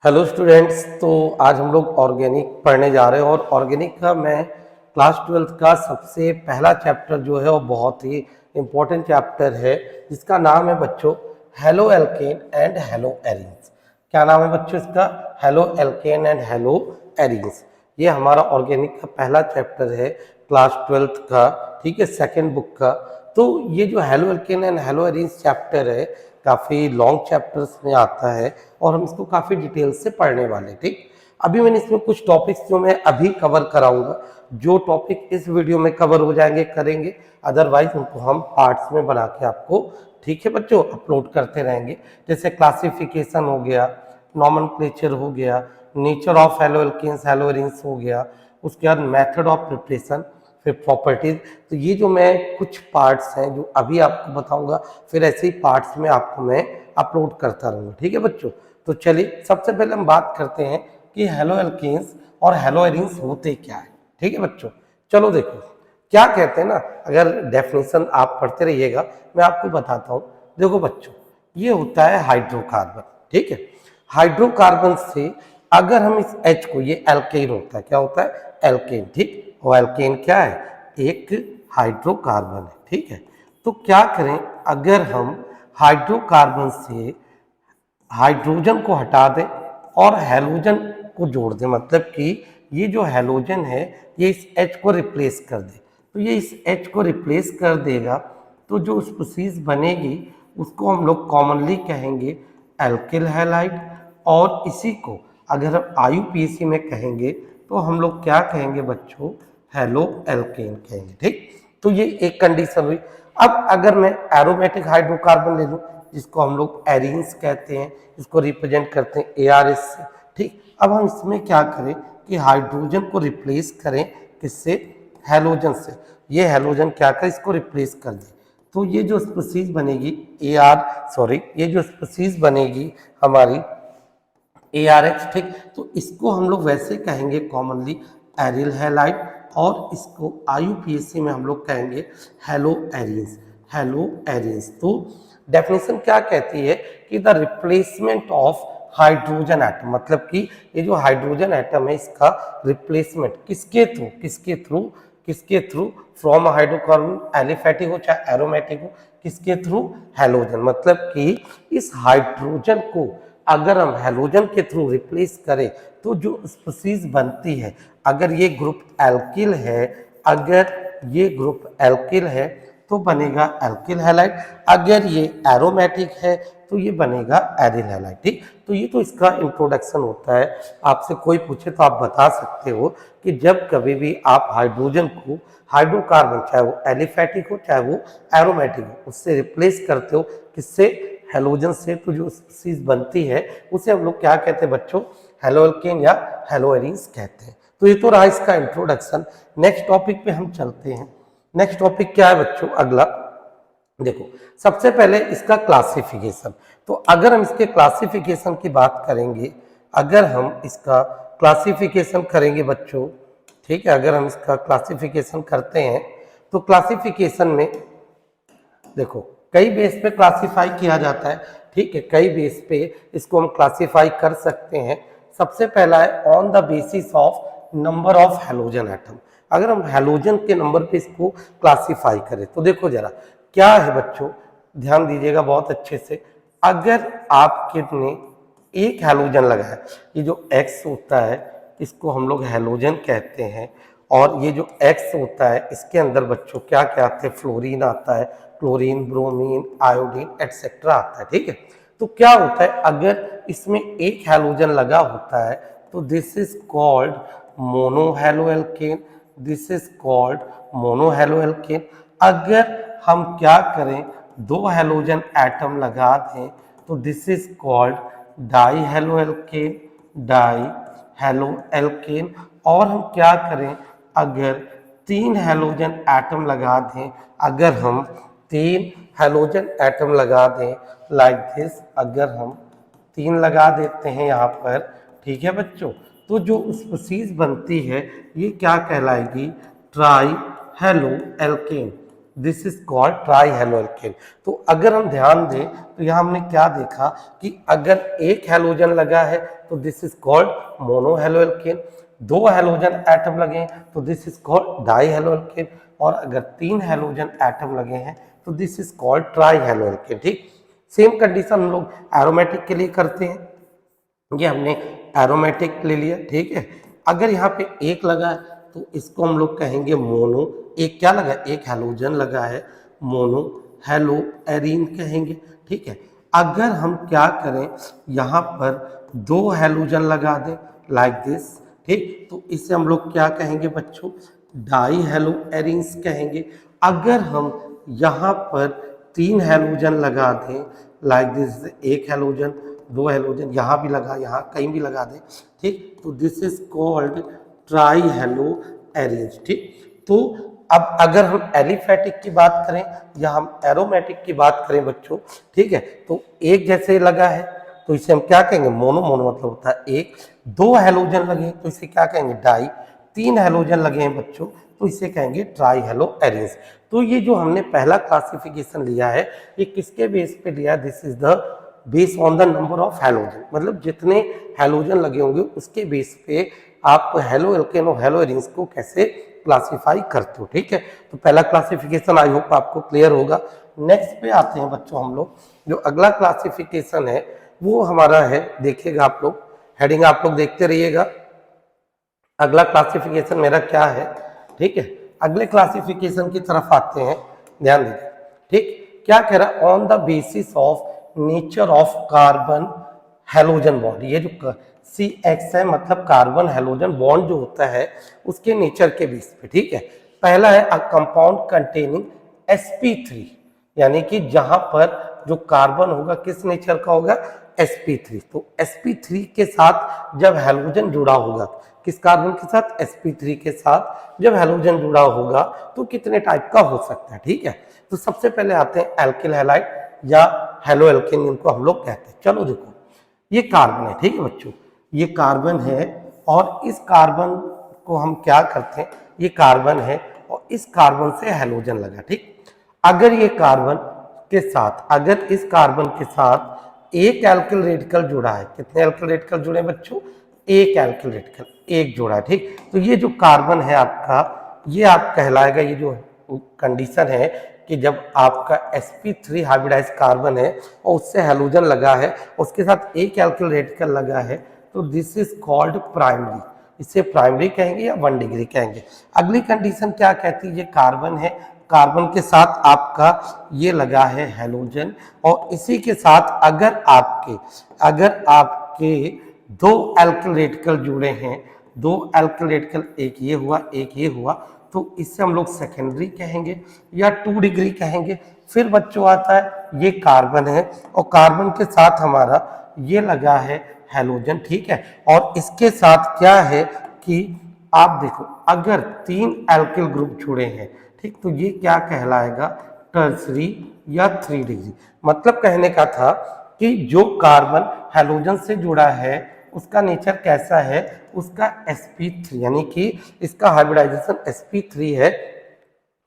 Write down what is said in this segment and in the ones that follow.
Hello students. तो आज हम लोग ऑर्गेनिक पढ़ने जा रहे हैं और ऑर्गेनिक का मैं क्लास 12th का सबसे पहला चैप्टर जो है वो बहुत ही इम्पोर्टेंट चैप्टर है जिसका नाम है बच्चों halo alkane and hello arenes. क्या नाम है बच्चों इसका? Halo alkane and hello arenes. ये हमारा ऑर्गेनिक का पहला चैप्टर है क्लास 12th का, ठीक है, सेकेंड बुक का। तो ये जो halo alkane and hello arenes chapter है काफ़ी लॉन्ग चैप्टर्स में आता है और हम इसको काफ़ी डिटेल से पढ़ने वाले। ठीक, अभी मैंने इसमें कुछ टॉपिक्स जो मैं अभी कवर कराऊंगा, जो टॉपिक इस वीडियो में कवर हो जाएंगे करेंगे, अदरवाइज उनको हम पार्ट्स में बना के आपको, ठीक है बच्चों, अपलोड करते रहेंगे। जैसे क्लासिफिकेशन हो गया, नॉमेनक्लेचर हो गया, nature of haloalkanes haloarenes हो गया, उसके बाद मेथड ऑफ प्रिपरेशन, फिर प्रॉपर्टीज। तो ये जो मैं कुछ पार्ट्स हैं जो अभी आपको बताऊंगा, फिर ऐसे ही पार्ट्स में आपको मैं अपलोड करता रहूंगा, ठीक है बच्चों। तो चलिए सबसे पहले हम बात करते हैं कि हेलो एल्केन्स और हेलो एरीन्स होते क्या है, ठीक है बच्चों। चलो देखो क्या कहते हैं ना, अगर डेफिनेशन आप पढ़ते रहिएगा मैं आपको बताता हूँ। देखो बच्चों, ये होता है हाइड्रोकार्बन, ठीक है। हाइड्रोकार्बन से अगर हम इस H को, ये एल्केन होता है, क्या होता है? एल्केन, ठीक। और एल्केन क्या है? एक हाइड्रोकार्बन है, ठीक है। तो क्या करें, अगर हम हाइड्रोकार्बन से हाइड्रोजन को हटा दें और हैलोजन को जोड़ दें, मतलब कि ये जो हैलोजन है ये इस H को रिप्लेस कर दे, तो ये इस H को रिप्लेस कर देगा, तो जो स्पीशीज बनेगी उसको हम लोग कॉमनली कहेंगे एल्किल हैलाइड। और इसी को अगर हम IUPAC में कहेंगे तो हम लोग क्या कहेंगे बच्चों? हेलो एल्केन कहेंगे, ठीक। तो ये एक कंडीशन हुई। अब अगर मैं एरोमेटिक हाइड्रोकार्बन ले लूं जिसको हम लोग एरीन्स कहते हैं, इसको रिप्रेजेंट करते हैं ARS से, ठीक। अब हम इसमें क्या करें कि हाइड्रोजन को रिप्लेस करें, किससे? हैलोजन से। ये हैलोजन क्या करे, इसको रिप्लेस कर दे, तो ये जो स्पीशीज बनेगी ये जो स्पीशीज बनेगी हमारी ARH, ठीक। तो इसको हम लोग वैसे कहेंगे कॉमनली एरिल हैलाइड, और इसको IUPAC में हम लोग कहेंगे हेलो एरीन्स, हेलो एरीन्स। तो डेफिनेशन क्या कहती है कि the replacement of hydrogen atom, मतलब कि ये जो हाइड्रोजन एटम है इसका रिप्लेसमेंट किसके थ्रू, किसके थ्रू? फ्रॉम हाइड्रोकार्बन, एलिफेटिक हो चाहे एरोमेटिक हो, किसके थ्रू? हैलोजन। मतलब कि इस हाइड्रोजन को अगर हम हैलोजन के थ्रू रिप्लेस करें तो जो स्पीशीज बनती है, अगर ये ग्रुप एल्किल है, अगर ये ग्रुप एल्किल है तो बनेगा एल्किल हैलाइड, अगर ये एरोमेटिक है तो ये बनेगा एरिल हैलाइड, ठीक। तो ये तो इसका इंट्रोडक्शन होता है। आपसे कोई पूछे तो आप बता सकते हो कि जब कभी भी आप हाइड्रोजन को, हाइड्रोकार्बन चाहे वो एलिफेटिक हो चाहे वो एरोमेटिक हो, उससे रिप्लेस करते हो, किससे? हैलोजन से, तो जो स्पीशीज बनती है उसे हम लोग क्या कहते हैं बच्चों? हेलो एल्केन या हेलो एरीन्स कहते हैं। तो ये तो रहा इसका इंट्रोडक्शन। नेक्स्ट टॉपिक पे हम चलते हैं। नेक्स्ट टॉपिक क्या है बच्चों? अगला देखो, सबसे पहले इसका क्लासिफिकेशन। तो अगर हम इसके क्लासिफिकेशन की बात करेंगे, अगर हम इसका क्लासिफिकेशन करेंगे बच्चों, ठीक है, अगर हम इसका क्लासिफिकेशन करते हैं तो क्लासिफिकेशन में देखो कई बेस पे क्लासिफाई किया जाता है, ठीक है, कई बेस पे इसको हम क्लासिफाई कर सकते हैं। सबसे पहला है on the basis of number of halogen atom. अगर हम हैलोजन के नंबर पे इसको क्लासिफाई करें तो देखो जरा क्या है बच्चों, ध्यान दीजिएगा बहुत अच्छे से। अगर आपके ने एक हैलोजन लगाया, ये जो X होता है इसको हम लोग हैलोजन कहते हैं, और ये जो X होता है इसके अंदर बच्चों क्या क्या आते हैं? फ्लोरीन आता है, क्लोरीन, ब्रोमीन, आयोडीन एटसेट्रा आता है, ठीक है। तो क्या होता है, अगर इसमें एक हैलोजन लगा होता है तो this is called monohaloalkane, this is called monohaloalkane. अगर हम क्या करें, दो हैलोजन एटम लगा दें तो this is called dihaloalkane, dihaloalkane. और हम क्या करें, अगर तीन हैलोजन एटम लगा दें, अगर हम तीन हैलोजन एटम लगा दें लाइक दिस, अगर हम तीन लगा देते हैं यहाँ पर, ठीक है बच्चों, तो जो स्पीशीज बनती है ये क्या कहलाएगी? Tri halo alkane. This is called tri halo alkane. तो अगर हम ध्यान दें तो यहाँ हमने क्या देखा कि अगर एक हेलोजन लगा है तो this is called mono halo alkane, दो हेलोजन एटम लगे हैं तो this is called die halo alkane, और अगर तीन हेलोजन एटम लगे हैं तो this is called tri halo alkene. ठीक, सेम कंडीशन हम लोग एरोमेटिक के लिए करते हैं। ये हमने एरोमेटिक ले लिया, ठीक है। अगर यहाँ पे एक लगा है तो इसको हम लोग कहेंगे मोनो, एक क्या लगा, एक हेलोजन लगा है, मोनो हेलो एरीन कहेंगे, ठीक है। अगर हम क्या करें, यहाँ पर दो हेलोजन लगा दें लाइक दिस, ठीक, तो इसे हम लोग क्या कहेंगे बच्चों, डाई हेलो एरीन्स कहेंगे। अगर हम यहाँ पर तीन हेलोजन लगा दें लाइक दिस, एक हेलोजन, दो हेलोजन, यहाँ भी लगा, यहाँ कहीं भी लगा दें, ठीक, तो this is called tri hello arenes. ठीक, तो अब अगर हम एलिफेटिक की बात करें या हम एरोमेटिक की बात करें बच्चों, ठीक है, तो एक जैसे लगा है तो इसे हम क्या कहेंगे, मोनो, मोनो मतलब होता है एक, दो हेलोजन लगे तो इसे क्या कहेंगे, डाई, तीन हेलोजन लगे हैं बच्चों तो इसे कहेंगे ट्राई हेलो एरीन्स। तो ये जो हमने पहला क्लासिफिकेशन लिया है ये किसके बेस पे लिया, this is the base on the number of halogen, मतलब जितने हेलोजन लगे होंगे उसके बेस पे आप हेलो एल्केन और हेलो एरीन्स को कैसे क्लासिफाई करते हो। ठीक है, तो पहला क्लासिफिकेशन आई होप आपको क्लियर होगा। नेक्स्ट पे आते हैं बच्चों हम लोग, जो अगला क्लासिफिकेशन है वो हमारा है, देखिएगा आप लोग, हेडिंग आप लोग देखते रहिएगा। अगला क्लासिफिकेशन मेरा क्या है, ठीक है, अगले क्लासिफिकेशन की तरफ आते हैं, ध्यान दीजिए। ठीक, क्या कह रहा है, on the basis of nature of carbon halogen bond, ये जो CX है मतलब कार्बन हेलोजन बॉन्ड जो होता है उसके नेचर के बेस पे। ठीक है, पहला है अ कंपाउंड कंटेनिंग sp3, यानी कि जहां पर जो कार्बन होगा किस नेचर का होगा, sp3। तो sp3 के साथ जब हेलोजन जुड़ा होगा, किस कार्बन के साथ, sp3 के साथ जब हेलोजन जुड़ा होगा तो कितने टाइप का हो सकता है। ठीक है, तो सबसे पहले आते हैं एल्किल हैलाइड या हेलो एल्केन, इनको हम लोग कहते हैं। चलो देखो, ये कार्बन है, ठीक है बच्चों, ये कार्बन है और इस कार्बन को हम क्या करते हैं, ये कार्बन है और इस कार्बन से हेलोजन लगा। ठीक, अगर ये कार्बन के साथ, अगर इस कार्बन के साथ एक एल्किल रेडिकल जुड़ा है, कितने एल्किल रेडिकल जुड़े बच्चों, एक एल्किल रेडिकल, एक जोड़ा है। ठीक, तो ये जो कार्बन है आपका, ये आप कहलाएगा, ये जो कंडीशन है कि जब आपका sp3 हाइब्रिडाइज कार्बन है और उससे हेलोजन लगा है, उसके साथ एक एल्किल रेडिकल लगा है, तो दिस इज कॉल्ड प्राइमरी, इसे प्राइमरी कहेंगे या 1 डिग्री कहेंगे। अगली कंडीशन क्या कहती है, ये कार्बन है, कार्बन के साथ आपका ये लगा है हेलोजन और इसी के साथ अगर आपके दो एल्किल रेडिकल जुड़े हैं, दो एल्किल रेडिकल, एक ये हुआ एक ये हुआ, तो इससे हम लोग सेकेंडरी कहेंगे या 2 डिग्री कहेंगे। फिर बच्चों आता है ये कार्बन है और कार्बन के साथ हमारा ये लगा है हेलोजन, ठीक है, और इसके साथ क्या है कि आप देखो अगर 3 एल्किल ग्रुप जुड़े हैं, ठीक, तो ये क्या कहलाएगा, टर्सरी या 3 डिग्री। मतलब कहने का था कि जो कार्बन हेलोजन से जुड़ा है उसका नेचर कैसा है, उसका sp3, यानी कि इसका हाइब्रिडाइजेशन sp3 है,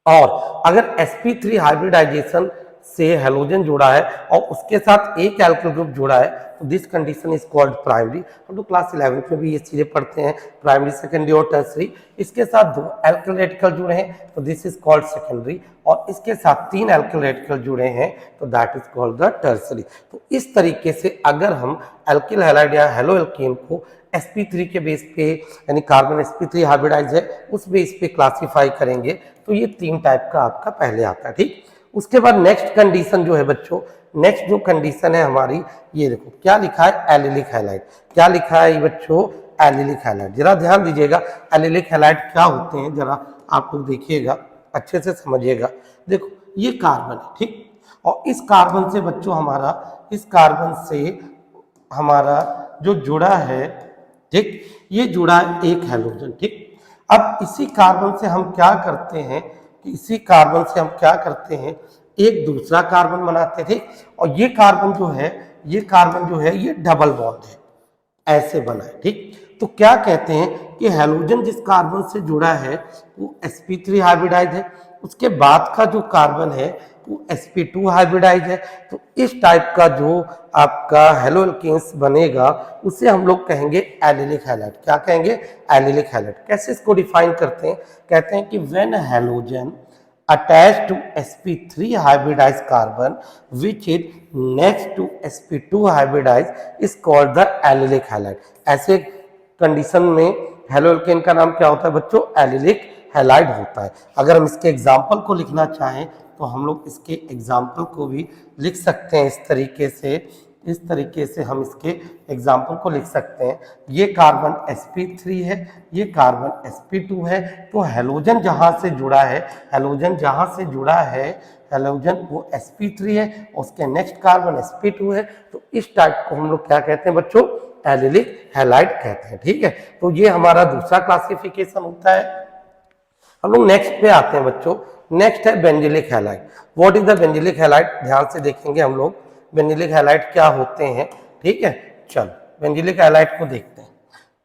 और अगर sp3 हाइब्रिडाइजेशन से हेलोजन जुड़ा है और उसके साथ एक एल्किल ग्रुप जुड़ा है तो this condition is called primary. हम लोग क्लास 11th में भी ये चीजें पढ़ते हैं, प्राइमरी, सेकेंडरी और टर्सरी। इसके साथ दो एल्किल रेडिकल जुड़े हैं तो दिस इज कॉल्ड सेकेंडरी, और इसके साथ 3 एल्किल रेडिकल जुड़े हैं तो that is called the tertiary. तो इस तरीके से अगर हम एल्किल हैलाइड या हेलो एल्केन को sp3 के बेस पे, यानी कार्बन sp3 हाइब्रिडाइज है उस बेस पे क्लासिफाई करेंगे तो ये 3 टाइप का आपका पहले आता है। ठीक, उसके बाद नेक्स्ट कंडीशन जो है बच्चों, नेक्स्ट जो कंडीशन है हमारी, ये देखो क्या लिखा है, एलिलिक हैलाइड। क्या लिखा है बच्चों, एलिलिक हैलाइड। जरा ध्यान दीजिएगा, एलिलिक हैलाइड क्या होते हैं जरा आप लोग देखिएगा, अच्छे से समझिएगा। देखो ये कार्बन है, ठीक, और इस कार्बन से बच्चों हमारा, इस कार्बन से हमारा जो जुड़ा है, ठीक, ये जुड़ा है एक हेलोजन। ठीक, अब इसी कार्बन से हम क्या करते हैं कि इसी कार्बन से हम क्या करते हैं, एक दूसरा कार्बन बनाते थे, और ये कार्बन जो है, ये कार्बन जो है ये डबल बॉन्ड है, ऐसे बना है। ठीक, तो क्या कहते हैं कि हेलोजन जिस कार्बन से जुड़ा है वो sp3 हाइब्रिडाइज है, उसके बाद का जो कार्बन है वो sp2 हाइब्रिडाइज है। तो इस टाइप का जो आपका हेलो एल्केन्स बनेगा उसे हम लोग कहेंगे एलिलिक हैलाइड। क्या कहेंगे? Allylic halide. कैसे इसको डिफाइन करते हैं? कहते हैं कि when halogen attached to sp3 hybridized carbon which is next to sp2 hybridized is called the allylic halide। ऐसे कंडीशन में हेलो एल्केन का नाम क्या होता है बच्चों? एलिलिक हैलाइड होता है। अगर हम इसके एग्जाम्पल को लिखना चाहें तो हम लोग इसके एग्जाम्पल को भी लिख सकते हैं इस तरीके से हम इसके एग्जाम्पल को लिख सकते हैं। ये कार्बन sp3 है, ये कार्बन sp2 है। तो हैलोजन जहां से जुड़ा है, हैलोजन वो sp3 है, उसके नेक्स्ट कार्बन sp2 है। तो इस टाइप को हम लोग क्या कहते हैं बच्चों? एलिलिक हैलाइड कहते हैं। ठीक है, तो ये हमारा दूसरा क्लासिफिकेशन होता है। हम लोग नेक्स्ट पे आते हैं बच्चों। नेक्स्ट है benzylic halide. What is the benzylic halide? ध्यान से देखेंगे हम लोग बेंजिलिक हैलाइड क्या होते हैं। ठीक है, चलो बेंजिलिक हैलाइड को देखते हैं।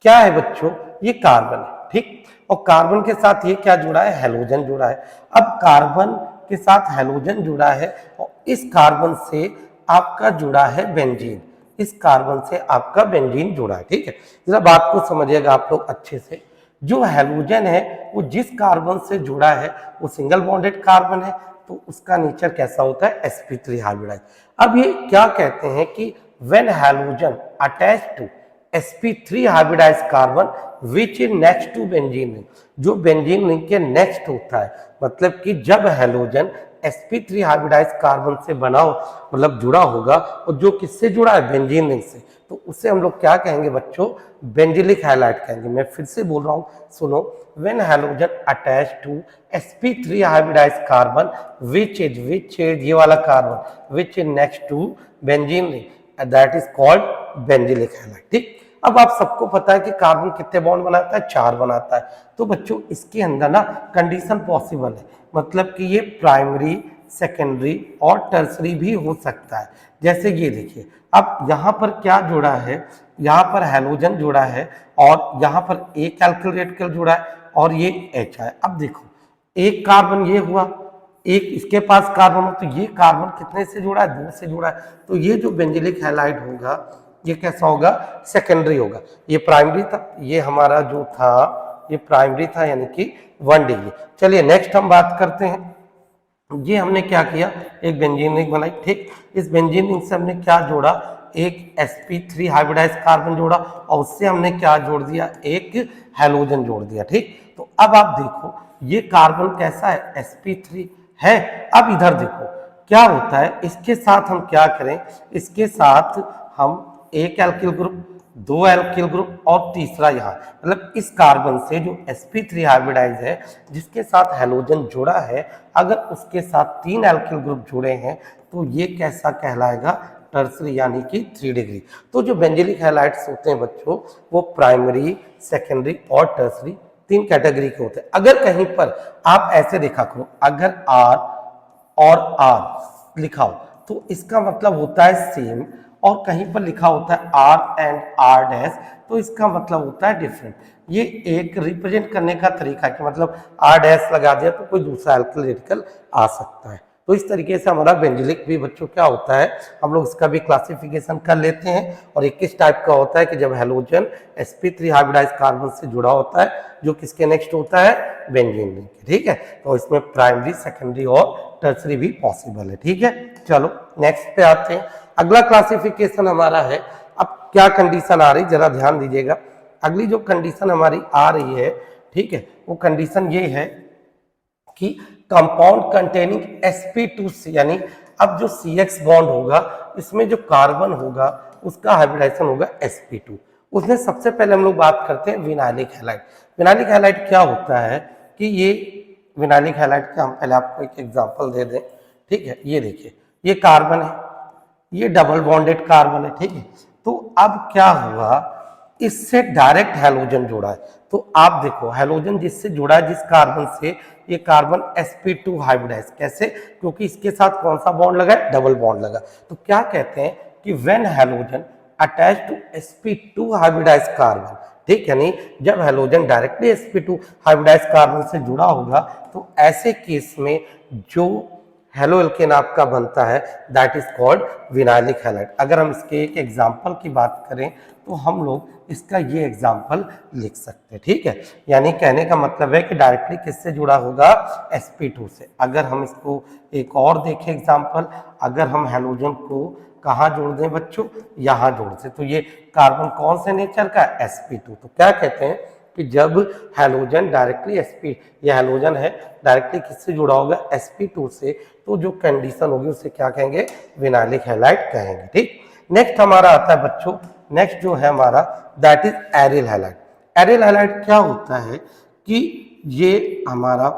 क्या है बच्चों? ये कार्बन है, ठीक, और कार्बन के साथ ये क्या जुड़ा है? हैलोजन जुड़ा है। अब कार्बन के साथ हैलोजन जुड़ा है और इस कार्बन से आपका जुड़ा है बेंजीन, इस कार्बन से आपका बेंजीन जुड़ा है। ठीक है, जरा बात को समझिएगा आप लोग अच्छे से। जो हैलोजन है वो जिस कार्बन से जुड़ा है वो सिंगल बॉन्डेड कार्बन है, तो उसका नेचर कैसा होता है? sp3 hybridise. अब ये क्या कहते हैं कि when halogen attached to sp3 hybridise carbon which is next to benzene ring, जो बेंजीन रिंग के नेक्स्ट होता है, मतलब कि जब हैलोजन sp3 हाइब्रिडाइज कार्बन से बना हो, मतलब जुड़ा होगा, और जो किससे जुड़ा है? बेंजीन रिंग से, तो उसे हम लोग क्या कहेंगे बच्चों? बेंजिलिक हैलाइड कहेंगे। मैं फिर से बोल रहा हूं, सुनो। When halogen attach to sp3 hybridise carbon which is ये वाला carbon which is next to benzene ring, that is called benzylic halide. ठीक, अब आप सबको पता है कि कार्बन कितने बॉन्ड बनाता है? 4 बनाता है। तो बच्चों इसके अंदर ना कंडीशन पॉसिबल है, मतलब कि ये प्राइमरी, सेकेंडरी और टर्सरी भी हो सकता है। जैसे ये देखिए, अब यहाँ पर क्या जुड़ा है? यहाँ पर हैलोजन जुड़ा है और यहाँ पर एक एल्किल रेडिकल जुड़ा है और ये H है। अब देखो, एक कार्बन ये हुआ, एक इसके पास कार्बन हो, तो ये कार्बन कितने से जुड़ा है? 2 से जुड़ा है। तो ये जो बेंजिलिक हैलाइड होगा ये कैसा होगा? सेकेंडरी होगा। ये प्राइमरी था, ये हमारा जो था ये प्राइमरी था, यानी कि 1 डिग्री। चलिए नेक्स्ट हम बात करते हैं। ये हमने क्या किया? एक बेंजीन रिंग बनाई। ठीक, इस बेंजीन रिंग से हमने क्या जोड़ा? एक sp3 हाइब्रिडाइज कार्बन जोड़ा और उससे हमने क्या जोड़ दिया? एक हैलोजन जोड़ दिया। ठीक, तो अब आप देखो ये कार्बन कैसा है? sp3 है। अब इधर देखो क्या होता है, इसके साथ हम क्या करें? इसके साथ हम एक एल्किल ग्रुप, 2 एल्किल ग्रुप और तीसरा यहाँ, मतलब इस कार्बन से जो sp3 हाइब्रिडाइज है जिसके साथ हैलोजन जुड़ा है, अगर उसके साथ 3 एल्किल ग्रुप जुड़े हैं तो ये कैसा कहलाएगा? टर्सरी, यानी कि 3 डिग्री। तो जो बेंजिलिक हैलाइड्स होते हैं बच्चों वो प्राइमरी, सेकेंडरी और टर्सरी 3 कैटेगरी के होते हैं। अगर कहीं पर आप ऐसे देखा करो, अगर R और R लिखा हो तो इसका मतलब होता है सेम, और कहीं पर लिखा होता है R एंड R डैश तो इसका मतलब होता है डिफरेंट। ये एक रिप्रेजेंट करने का तरीका है कि मतलब R डैश लगा दिया तो कोई दूसरा एल्किल रेडिकल आ सकता है। तो इस तरीके से हमारा बेंजिलिक भी बच्चों क्या होता है, हम लोग इसका भी क्लासिफिकेशन कर लेते हैं। और एक किस टाइप का होता है कि जब हैलोजन sp3 हाइब्रिडाइज कार्बन से जुड़ा होता है, जो किसके नेक्स्ट होता है? बेंजीन रिंग के। ठीक है, तो इसमें प्राइमरी, सेकेंडरी और टर्सरी भी पॉसिबल है। ठीक है, चलो नेक्स्ट पे आते हैं। अगला क्लासिफिकेशन हमारा है, अब क्या कंडीशन आ रही जरा ध्यान दीजिएगा। अगली जो कंडीशन हमारी आ रही है, ठीक है, वो कंडीशन ये है कि कंपाउंड कंटेनिंग sp2, यानी अब जो CX बॉन्ड होगा इसमें जो कार्बन होगा उसका हाइब्रिडाइजेशन होगा sp2। उसमें सबसे पहले हम लोग बात करते हैं विनाइलिक हैलाइड। विनाइलिक हैलाइड क्या होता है कि ये विनाइलिक हैलाइड का हम पहले आपको एक एग्जांपल दे दें। ठीक है, ये देखिए, ये कार्बन है, ये डबल बॉन्डेड कार्बन है। ठीक है, तो अब क्या हुआ, इससे डायरेक्ट हैलोजन जुड़ा है। तो आप देखो हैलोजन जिससे जुड़ा है, जिस कार्बन से, ये कार्बन sp2 हाइब्रिडाइज। कैसे? क्योंकि इसके साथ कौन सा बॉन्ड लगा है? डबल बॉन्ड लगा। तो क्या कहते हैं कि when halogen attach to sp2 hybridise carbon ठीक, यानी जब halogen directly sp2 hybridise carbon से जुड़ा होगा तो ऐसे केस में जो हेलो एल्केन आपका बनता है that is called vinylic halide. अगर हम इसके एक एग्जांपल की बात करें तो हम लोग इसका ये एग्जांपल लिख सकते हैं, ठीक है। यानी कहने का मतलब है कि डायरेक्टली किससे जुड़ा होगा, sp2 से। अगर हम इसको एक और देखें एग्जांपल, अगर हम हैलोजन को कहाँ जोड़ दें बच्चों, यहाँ जोड़ दें, तो ये कार्बन कौन से नेचर का, sp2। तो क्या कहते हैं कि जब हैलोजन डायरेक्टली ये हैलोजन है डायरेक्टली किससे जुड़ा होगा, sp2 से, तो जो कंडीशन होगी उसे क्या कहेंगे, विनाइलिक हैलाइड कहेंगे, ठीक। नेक्स्ट हमारा आता है बच्चों, नेक्स्ट जो है हमारा that is aryl halide. Aryl halide क्या होता है कि ये हमारा,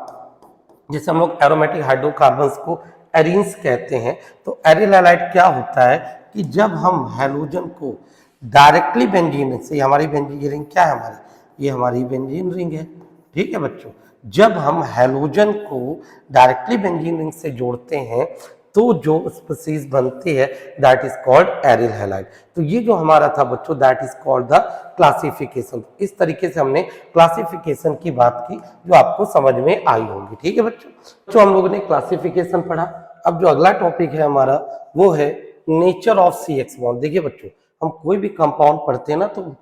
जैसे हम लोग एरोमेटिक हाइड्रोकार्बन्स को एरीन्स कहते हैं, तो एरिल हैलाइड क्या होता है कि जब हम हैलोजन को डायरेक्टली बेंजीन से, हमारी बेंजीन रिंग क्या है हमारी, ये हमारी बेंजीन रिंग है, ठीक है बच्चों। जब हम हैलोजन को डायरेक्टली बेंजीन रिंग से जोड़ते हैं तो जो स्पीसीज बनती है that is called aryl halide. तो ये जो हमारा था बच्चों that is called the classification. इस तरीके से हमने क्लासिफिकेशन की बात की जो आपको समझ में आई होगी, ठीक है बच्चों। जो हम लोगों ने क्लासिफिकेशन पढ़ा, अब जो अगला टॉपिक है हमारा वो है नेचर ऑफ CX बॉन्ड। देखिए बच्चों, हम कोई भी कंपाउंड पढ़ते हैं ना तो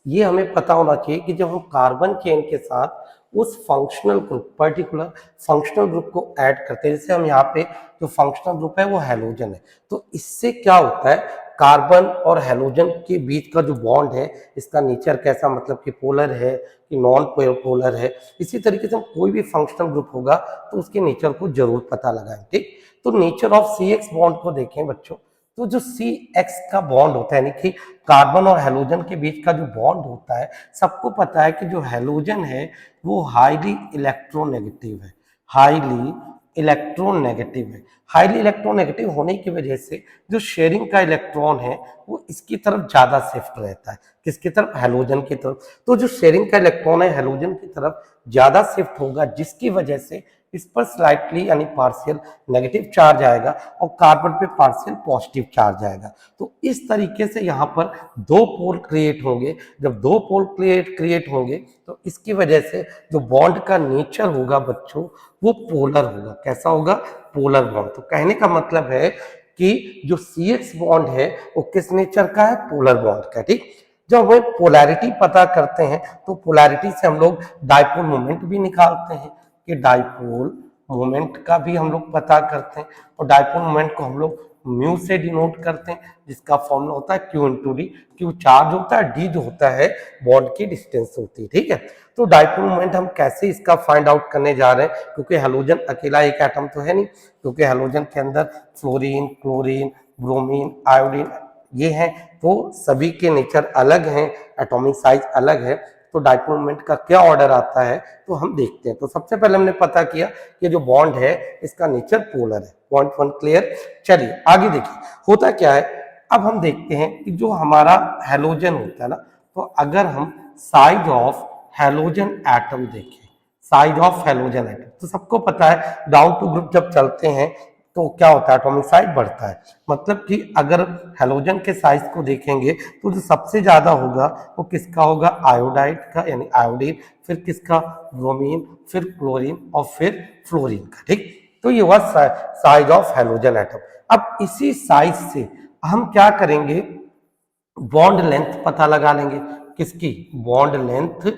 ये हमें पता होना चाहिए कि जब हम कार्बन चेन के साथ उस functional group, particular functional group को ऐड करते हैं, जैसे हम यहाँ पे जो फंक्शनल ग्रुप है वो हैलोजन है, तो इससे क्या होता है, कार्बन और हैलोजन के बीच का जो बॉन्ड है इसका नेचर कैसा, मतलब कि पोलर है कि नॉन पोलर है। इसी तरीके से हम कोई भी फंक्शनल ग्रुप होगा तो उसके नेचर को जरूर पता लगाएं, ठीक। तो नेचर ऑफ CX बॉन्ड को देखें बच्चों, तो जो CX का बॉन्ड होता है, यानी कि कार्बन और हैलोजन के बीच का जो बॉन्ड होता है, सबको पता है कि जो हैलोजन है वो हाईली इलेक्ट्रोनेगेटिव है, हाईली इलेक्ट्रोनेगेटिव है। हाईली इलेक्ट्रोनेगेटिव होने की वजह से जो शेयरिंग का इलेक्ट्रॉन है वो इसकी तरफ ज्यादा शिफ्ट रहता है, किसकी तरफ, हैलोजन की तरफ। तो जो शेयरिंग का इलेक्ट्रॉन है हैलोजन की तरफ ज्यादा शिफ्ट होगा, जिसकी वजह से इस पर स्लाइटली यानी पार्शियल नेगेटिव चार्ज आएगा और कार्बन पे पार्शियल पॉजिटिव चार्ज आएगा। तो इस तरीके से यहाँ पर दो पोल क्रिएट होंगे। जब दो पोल क्रिएट होंगे तो इसकी वजह से जो बॉन्ड का नेचर होगा बच्चों वो पोलर होगा। कैसा होगा, पोलर बॉन्ड। तो कहने का मतलब है कि जो CX बॉन्ड है वो किस नेचर का है, पोलर बॉन्ड का, ठीक। जब हम पोलैरिटी पता करते हैं तो पोलैरिटी से हम लोग डाइपोल मोमेंट भी निकालते हैं कि डाइपोल मोमेंट का भी हम लोग पता करते हैं, और डाइपोल मोमेंट को हम लोग म्यू से डिनोट करते हैं, जिसका फॉर्मूला होता है Q into D. Q charge होता है, D जो होता है बॉन्ड की डिस्टेंस होती है, ठीक है। तो डाइपोल मोमेंट हम कैसे इसका फाइंड आउट करने जा रहे हैं, क्योंकि हैलोजन अकेला एक एटम तो है नहीं, क्योंकि हैलोजन के अंदर फ्लोरीन, क्लोरीन, ब्रोमीन, आयोडीन ये हैं, तो सभी के नेचर अलग हैं, एटॉमिक साइज अलग है। तो डाइपोल मोमेंट का क्या ऑर्डर आता है तो हम देखते हैं। तो सबसे पहले हमने पता किया कि जो बॉन्ड है इसका नेचर पोलर है। Point 1 clear. चलिए आगे देखिए होता क्या है। अब हम देखते हैं कि जो हमारा हैलोजन होता है ना, तो अगर हम साइज ऑफ हैलोजन एटम देखें, साइज ऑफ हैलोजन एटम, तो सबको पता है डाउन टू ग्रुप जब चलते हैं तो क्या होता है, एटॉमिक साइज बढ़ता है। मतलब कि अगर हैलोजन के साइज को देखेंगे तो जो सबसे ज्यादा होगा वो किसका होगा, आयोडाइड का यानी आयोडीन, फिर किसका, ब्रोमीन, फिर क्लोरीन और फिर फ्लोरीन का, ठीक। तो ये हुआ साइज ऑफ हैलोजन एटम। अब इसी साइज से हम क्या करेंगे, बॉन्ड लेंथ पता लगा लेंगे। किसकी, बॉन्ड लेंथ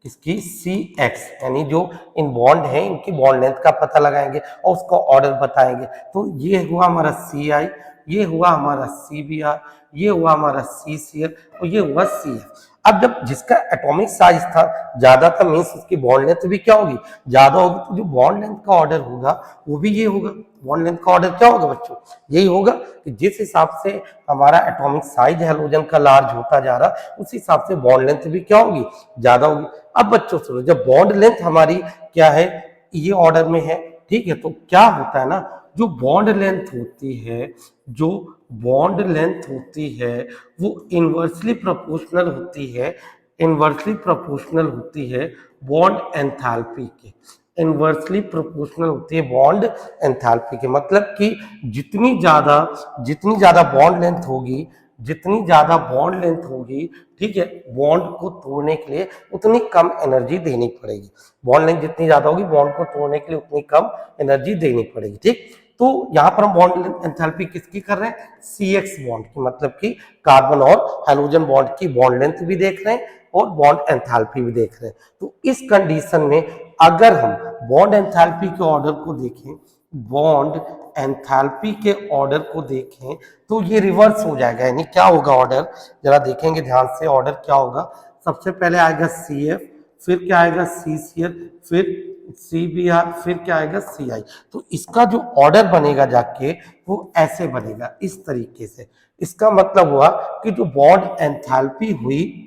किसकी, CX, यानी जो इन बॉन्ड है इनकी बॉन्ड लेंथ का पता लगाएंगे और उसका ऑर्डर बताएंगे। तो ये हुआ हमारा CI, ये हुआ हमारा CBr, ये हुआ हमारा CCl और ये हुआ CF। अब जब जिसका एटॉमिक साइज था ज्यादा था, मीन्स उसकी बॉन्ड लेंथ भी क्या होगी, ज्यादा होगी। तो जो बॉन्ड लेंथ का ऑर्डर होगा वो भी ये होगा। बॉन्ड लेंथ का ऑर्डर क्या होगा बच्चों, यही होगा कि जिस हिसाब से हमारा एटॉमिक साइज हैलोजन का लार्ज होता जा रहा उस हिसाब से बॉन्ड लेंथ भी क्या होगी, ज्यादा होगी। अब बच्चों सुनो, जब बॉन्ड लेंथ हमारी क्या है, ये ऑर्डर में है, ठीक है, तो क्या होता है ना, जो बॉन्ड लेंथ होती है, जो बॉन्ड लेंथ होती है वो इनवर्सली प्रोपोर्शनल होती है, इनवर्सली प्रोपोर्शनल होती है बॉन्ड एंथैल्पी के, इनवर्सली प्रोपोर्शनल होती है बॉन्ड एंथैल्पी के। मतलब कि जितनी ज्यादा बॉन्ड लेंथ होगी, जितनी ज्यादा बॉन्ड लेंथ होगी, ठीक है, बॉन्ड को तोड़ने के लिए उतनी कम एनर्जी देनी पड़ेगी। बॉन्ड लेंथ जितनी ज्यादा होगी, बॉन्ड को तोड़ने के लिए उतनी कम एनर्जी देनी पड़ेगी। ठीक, तो यहाँ पर हम बॉन्ड एंथैल्पी किसकी कर रहे हैं, CX बॉन्ड की, मतलब कि कार्बन और हाइड्रोजन बॉन्ड की बॉन्ड लेंथ भी देख रहे हैं और बॉन्ड एंथैल्पी भी देख रहे हैं। तो इस कंडीशन में अगर हम बॉन्ड एंथैल्पी के ऑर्डर को देखें, बॉन्ड एंथैल्पी के ऑर्डर को देखें, तो ये रिवर्स हो जाएगा। यानी क्या होगा ऑर्डर, जरा देखेंगे ध्यान से, ऑर्डर क्या होगा। सबसे पहले आएगा CF, फिर क्या आएगा CCl, फिर CBr, फिर क्या आएगा CI। तो इसका जो ऑर्डर बनेगा जाके वो ऐसे बनेगा, इस तरीके से। इसका मतलब हुआ कि जो बॉन्ड एंथैल्पी हुई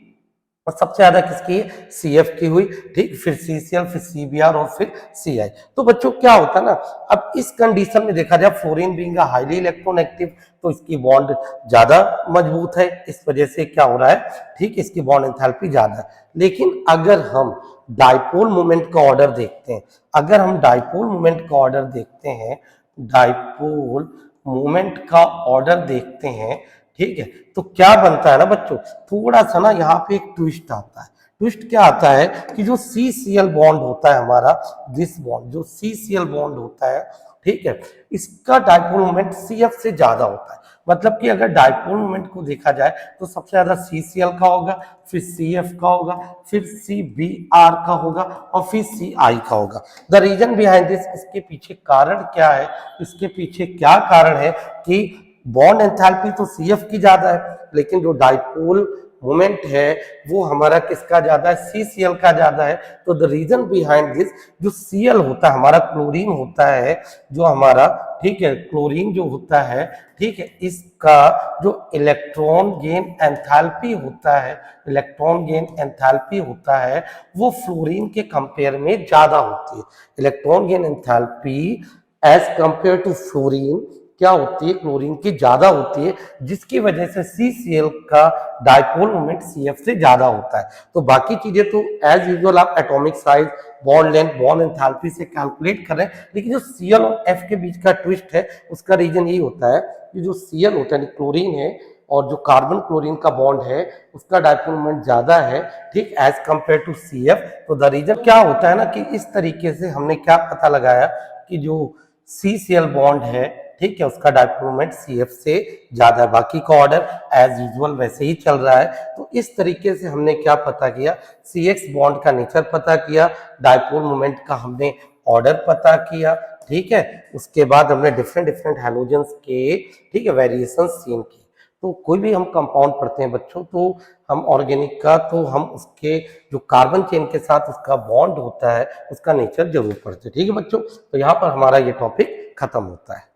और सबसे ज्यादा किसकी, CF की हुई, ठीक, फिर CCl, फिर CBr और फिर CI। तो बच्चों क्या होता है ना, अब इस कंडीशन में देखा जाए, फ्लोरीन बीइंग हाईली इलेक्ट्रोनेगेटिव, तो इसकी बॉन्ड ज्यादा मजबूत है, इस वजह से क्या हो रहा है, ठीक, इसकी बॉन्ड एंथैल्पी ज्यादा है। लेकिन अगर हम डाइपोल मोमेंट का ऑर्डर देखते हैं, अगर हम डाइपोल मोमेंट का ऑर्डर देखते हैं, डाइपोल मोमेंट का ऑर्डर देखते हैं, ठीक है, तो क्या बनता है ना बच्चों, थोड़ा सा ना यहाँ पे एक ट्विस्ट आता है। ट्विस्ट क्या आता है कि जो CCl बॉन्ड होता है हमारा, दिस बॉन्ड, जो CCl बॉन्ड होता है, ठीक है, इसका डाइपोल मोमेंट CF से ज्यादा होता है। मतलब कि अगर डाइपोल मोमेंट को देखा जाए तो सबसे ज्यादा CCl का होगा, फिर CF का होगा, फिर CBr का होगा और फिर CI का होगा। द रीजन बिहाइंड दिस, इसके पीछे कारण क्या है, इसके पीछे क्या कारण है कि बॉन्ड एंथैल्पी तो CF की ज्यादा है, लेकिन जो डाइपोल मोमेंट है वो हमारा किसका ज्यादा है, CCl का ज्यादा है। तो द रीजन बिहाइंड दिस, जो Cl होता है हमारा, क्लोरीन होता है जो हमारा, ठीक है, क्लोरीन जो होता है, ठीक है, इसका जो इलेक्ट्रॉन गेन एंथैल्पी होता है, इलेक्ट्रॉन गेन एंथैल्पी होता है, वो फ्लोरीन के कंपेयर में ज्यादा होती है। Electron gain enthalpy as compare to fluorine क्या होती है, क्लोरीन की ज्यादा होती है, जिसकी वजह से CCl का डाइपोल मोमेंट CF से ज्यादा होता है। तो बाकी चीजें तो एज यूजुअल आप atomic size, bond length, bond enthalpy से कैलकुलेट कर रहे हैं, लेकिन जो Cl और F के बीच का ट्विस्ट है उसका रीजन यही होता है कि जो Cl होता है क्लोरीन है और जो कार्बन क्लोरीन का बॉन्ड है उसका डाइपोल मोमेंट ज्यादा है, ठीक, एज कंपेयर टू CF। तो द रीजन क्या होता है ना कि इस तरीके से हमने क्या पता लगाया कि जो CCl बॉन्ड है, ठीक है, उसका डाइपोल मोमेंट CF से ज्यादा है। बाकी का ऑर्डर एज यूजुअल वैसे ही चल रहा है। तो इस तरीके से हमने क्या पता किया, CX बॉन्ड का नेचर पता किया, डाइपोल मोमेंट का हमने ऑर्डर पता किया, ठीक है, उसके बाद हमने डिफरेंट डिफरेंट हैलोजेंस के, ठीक है, वेरिएशन सीन किए। तो कोई भी हम कंपाउंड पढ़ते हैं बच्चों, तो हम ऑर्गेनिक का, तो हम उसके जो कार्बन चेन के साथ उसका बॉन्ड होता है उसका नेचर जरूर पढ़ते हैं। ठीक है बच्चों, तो यहाँ पर हमारा ये टॉपिक खत्म होता है।